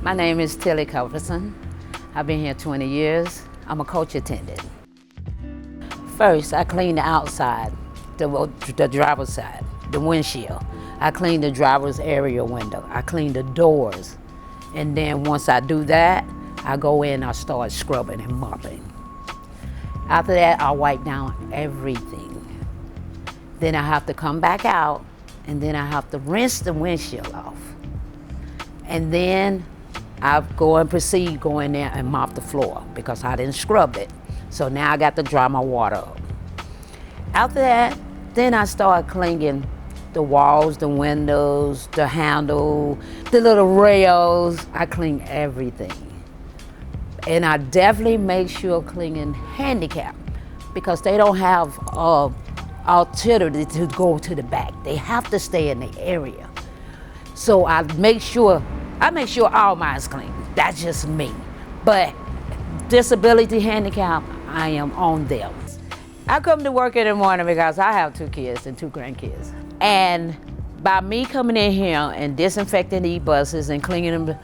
My name is Till Cuthbertson. I've been here 20 years. I'm a coach attendant. First, I clean the outside, the driver's side, the windshield. I clean the driver's area window. I clean the doors. And then once I do that, I go in, I start scrubbing and mopping. After that, I wipe down everything. Then I have to come back out, and then I have to rinse the windshield off. And then I go and proceed going there and mop the floor because I didn't scrub it. So now I got to dry my water up. After that, then I start cleaning the walls, the windows, the handle, the little rails. I clean everything. And I definitely make sure cleaning handicap because they don't have alternative to go to the back. They have to stay in the area. So I make sure all mine's clean. That's just me. But disability, handicap, I am on them. I come to work in the morning because I have 2 kids and 2 grandkids. And by me coming in here and disinfecting these buses and cleaning them,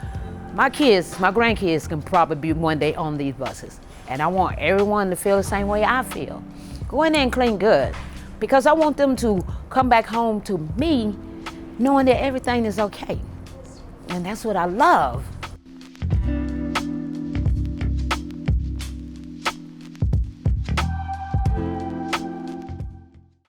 my grandkids can probably be one day on these buses. And I want everyone to feel the same way I feel. Go in there and clean good because I want them to come back home to me knowing that everything is okay. And that's what I love.